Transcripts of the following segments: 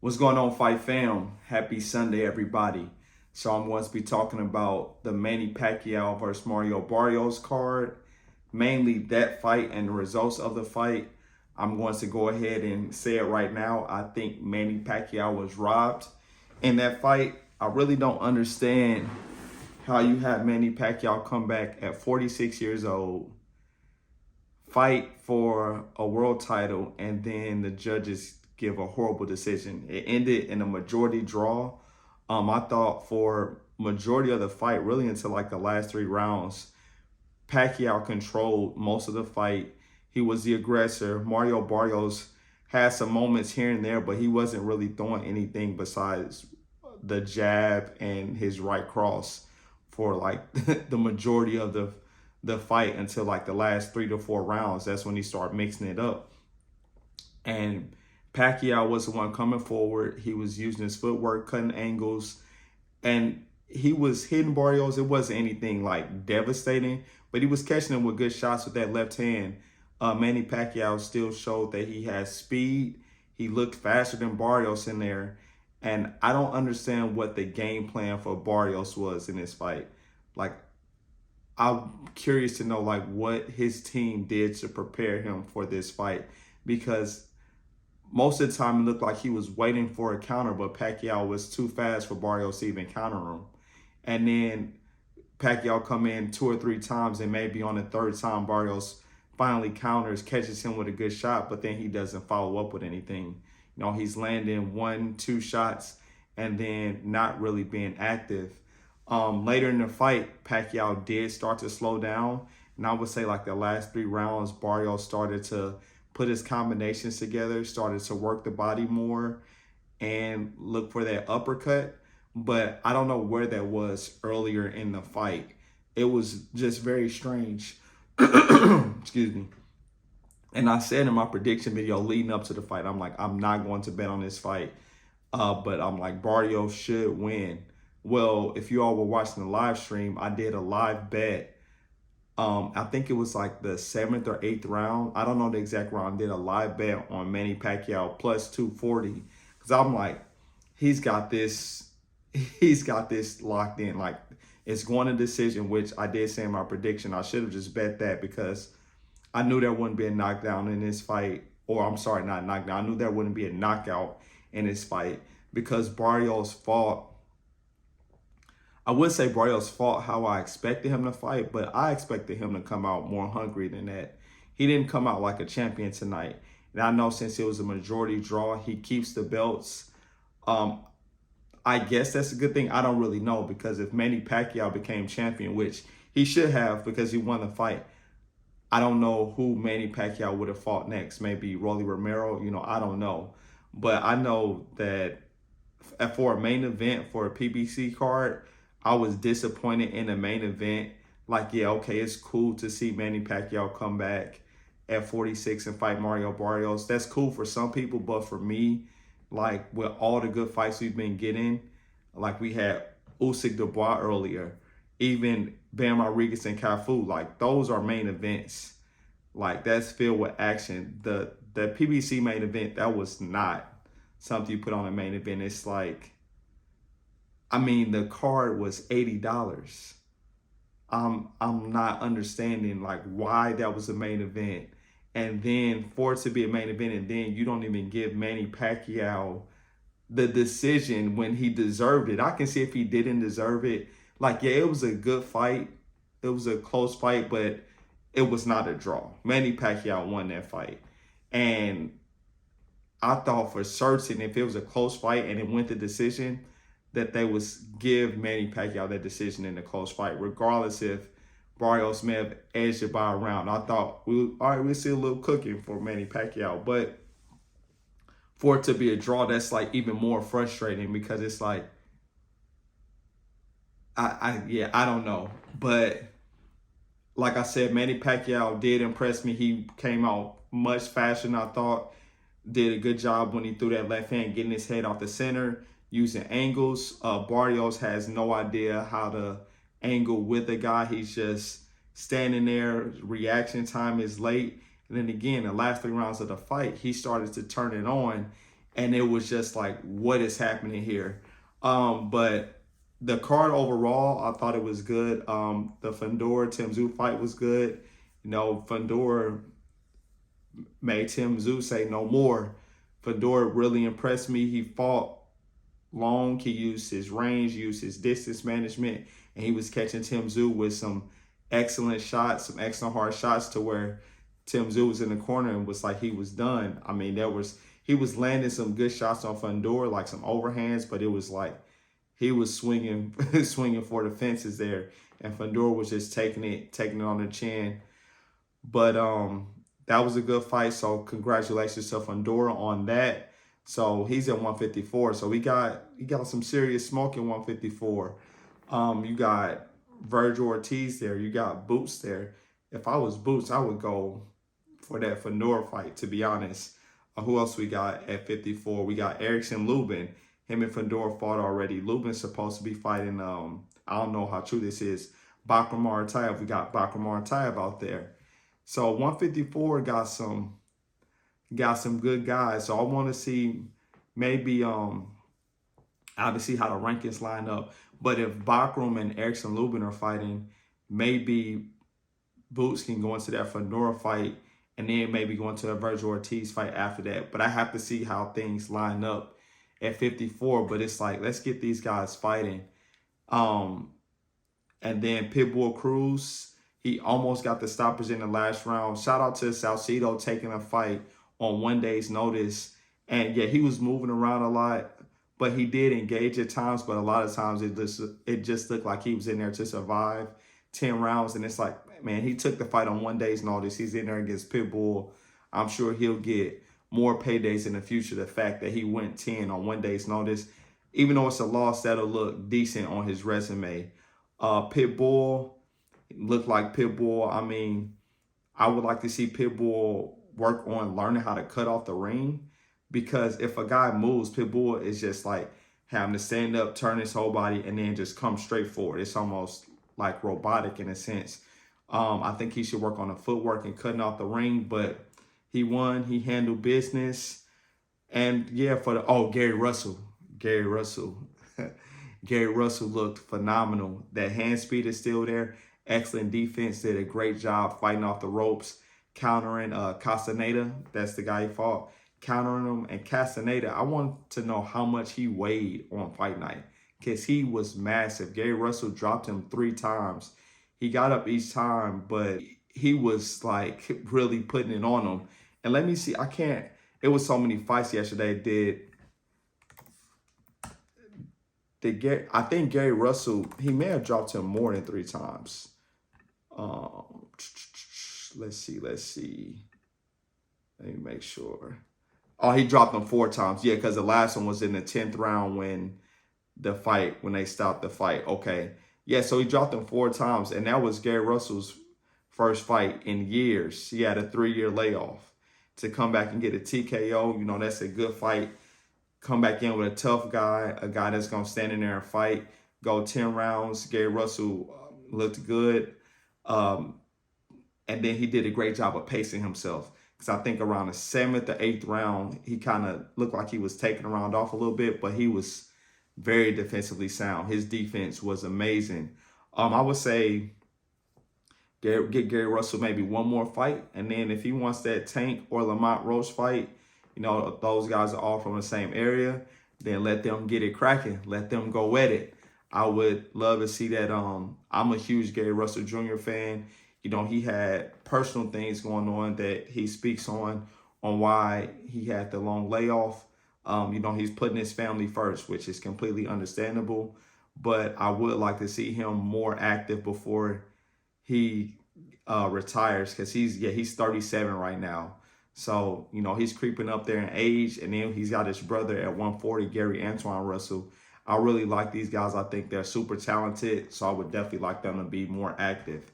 What's going on, Fight Fam? Happy Sunday, everybody. So I'm going to be talking about the Manny Pacquiao versus Mario Barrios card, mainly that fight and the results of the fight. I'm going to go ahead and say it right now. I think Manny Pacquiao was robbed in that fight. I really don't understand how you have Manny Pacquiao come back at 46 years old, fight for a world title, and then the judges give a horrible decision. It ended in a majority draw. I thought for majority of the fight, really until like the last 3 rounds, Pacquiao controlled most of the fight. He was the aggressor. Mario Barrios had some moments here and there, but he wasn't really throwing anything besides the jab and his right cross for like the majority of the fight until like the last 3 to 4 rounds. That's when he started mixing it up. And Pacquiao was the one coming forward. He was using his footwork, cutting angles, and he was hitting Barrios. It wasn't anything like devastating, but he was catching him with good shots with that left hand. Manny Pacquiao still showed that he has speed. He looked faster than Barrios in there. And I don't understand what the game plan for Barrios was in this fight. Like, I'm curious to know like what his team did to prepare him for this fight, because most of the time it looked like he was waiting for a counter, but Pacquiao was too fast for Barrios to even counter him. And then Pacquiao come in 2 or 3 times, and maybe on the 3rd time Barrios finally counters, catches him with a good shot, but then he doesn't follow up with anything. You know, he's landing 1, 2 shots and then not really being active. Later in the fight, Pacquiao did start to slow down. And I would say like the last 3 rounds, Barrios started to put his combinations together, started to work the body more and look for that uppercut. But I don't know where that was earlier in the fight. It was just very strange. Excuse me. And I said in my prediction video leading up to the fight, I'm like, I'm not going to bet on this fight. But I'm like, Barrios should win. Well, if you all were watching the live stream, I did a live bet. I think it was like the 7th or 8th round. I don't know the exact round. I did a live bet on Manny Pacquiao plus 240. Because I'm like, he's got this locked in. Like, it's going to decision, which I did say in my prediction. I should have just bet that because I knew there wouldn't be a knockdown in this fight. Or I'm sorry, not knockdown. I knew there wouldn't be a knockout in this fight because Barrios fought. I would say Barrios fought how I expected him to fight, but I expected him to come out more hungry than that. He didn't come out like a champion tonight. And I know since it was a majority draw, he keeps the belts. I guess that's a good thing. I don't really know, because if Manny Pacquiao became champion, which he should have because he won the fight, I don't know who Manny Pacquiao would have fought next. Maybe Rolly Romero, I don't know. But I know that for a main event, for a PBC card, I was disappointed in the main event. Like, yeah, okay, it's cool to see Manny Pacquiao come back at 46 and fight Mario Barrios. That's cool for some people, but for me, like with all the good fights we've been getting, like we had Usyk Dubois earlier, even Bam Rodriguez and Cafu, like those are main events. Like that's filled with action. The PBC main event, that was not something you put on a main event. It's like, I mean, the card was $80. I'm not understanding like why that was a main event. And then for it to be a main event, and then you don't even give Manny Pacquiao the decision when he deserved it. I can see if he didn't deserve it. Like, yeah, it was a good fight. It was a close fight, but it was not a draw. Manny Pacquiao won that fight. And I thought for certain if it was a close fight and it went to decision, that they would give Manny Pacquiao that decision in the close fight, regardless if Barrios may have edged it by a round. I thought, we'll see a little cooking for Manny Pacquiao. But for it to be a draw, that's like even more frustrating because it's like, I don't know. But like I said, Manny Pacquiao did impress me. He came out much faster than I thought. Did a good job when he threw that left hand, getting his head off the center, using angles. Barrios has no idea how to angle with a guy. He's just standing there. Reaction time is late. And then again, the last 3 rounds of the fight, he started to turn it on. and it was just like, what is happening here? But the card overall, I thought it was good. The Fundora Tim Tszyu fight was good. You know, Fundora made Tim Tszyu say no more. Fundora really impressed me. He fought long. He used his range, used his distance management, and he was catching Tim Tszyu with some excellent shots, some excellent hard shots, to where Tim Tszyu was in the corner and was like he was done. I mean, he was landing some good shots on Fundora, like some overhands, but it was like he was swinging swinging for the fences there, and Fundora was just taking it on the chin. But that was a good fight. So congratulations to Fundora on that. So he's at 154. So he got some serious smoke in 154. You got Virgil Ortiz there. You got Boots there. If I was Boots, I would go for that Fundora fight, to be honest. Who else we got at 54? We got Erickson Lubin. Him and Fundora fought already. Lubin's supposed to be fighting, I don't know how true this is, Bakram Maratayev. We got Bakram Maratayev out there. So 154 got some good guys. So I want to see maybe obviously how the rankings line up. But if Bakram and Erickson Lubin are fighting, maybe Boots can go into that Fundora fight and then maybe go into a Virgil Ortiz fight after that. But I have to see how things line up at 54. But it's like, let's get these guys fighting. And then Pitbull Cruz, he almost got the stoppage in the last round. Shout out to Salcido taking a fight on 1 day's notice. And yeah, he was moving around a lot, but he did engage at times. But a lot of times it just looked like he was in there to survive 10 rounds. And it's like, man, he took the fight on 1 day's notice. He's in there against Pitbull. I'm sure he'll get more paydays in the future. The fact that he went 10 on 1 day's notice, even though it's a loss, that'll look decent on his resume. Pitbull looked like Pitbull. I mean, I would like to see Pitbull work on learning how to cut off the ring, because if a guy moves, Pitbull is just like having to stand up, turn his whole body, and then just come straight forward. It's almost like robotic in a sense. I think he should work on the footwork and cutting off the ring, but he won. He handled business. And yeah, Gary Russell. Gary Russell looked phenomenal. That hand speed is still there. Excellent defense. Did a great job fighting off the ropes, countering Castaneda. That's the guy he fought. Countering him. And Castaneda, I want to know how much he weighed on fight night, because he was massive. Gary Russell dropped him 3 times. He got up each time, but he was like really putting it on him. And let me see, it was so many fights yesterday. I think Gary Russell, he may have dropped him more than 3 times. Let's see. Let me make sure. Oh, he dropped him 4 times. Yeah, because the last one was in the 10th round when they stopped the fight. Okay. Yeah, so he dropped him 4 times, and that was Gary Russell's first fight in years. He had a 3-year layoff. To come back and get a TKO, you know, that's a good fight. Come back in with a tough guy, a guy that's going to stand in there and fight, go 10 rounds. Gary Russell looked good. And then he did a great job of pacing himself. Because I think around the 7th or 8th round, he kind of looked like he was taking the round off a little bit, but he was very defensively sound. His defense was amazing. I would say get Gary Russell maybe one more fight. And then if he wants that Tank or Lamont Roach fight, you know, those guys are all from the same area, then let them get it cracking. Let them go at it. I would love to see that. I'm a huge Gary Russell Jr. fan. You know, he had personal things going on that he speaks on why he had the long layoff. You know, he's putting his family first, which is completely understandable. But I would like to see him more active before he retires, because he's 37 right now. So, you know, he's creeping up there in age, and then he's got his brother at 140, Gary Antoine Russell. I really like these guys. I think they're super talented, so I would definitely like them to be more active.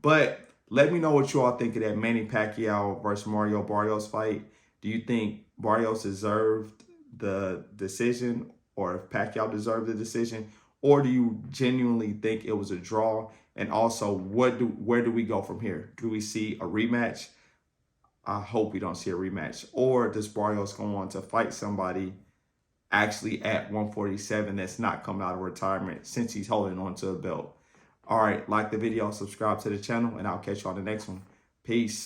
But let me know what you all think of that Manny Pacquiao versus Mario Barrios fight. Do you think Barios deserved the decision, or if Pacquiao deserved the decision, or do you genuinely think it was a draw? And also, where do we go from here? Do we see a rematch? I hope we don't see a rematch. Or does Barrios go on to fight somebody actually at 147 that's not coming out of retirement since he's holding on to a belt? All right, like the video, subscribe to the channel, and I'll catch you on the next one. Peace.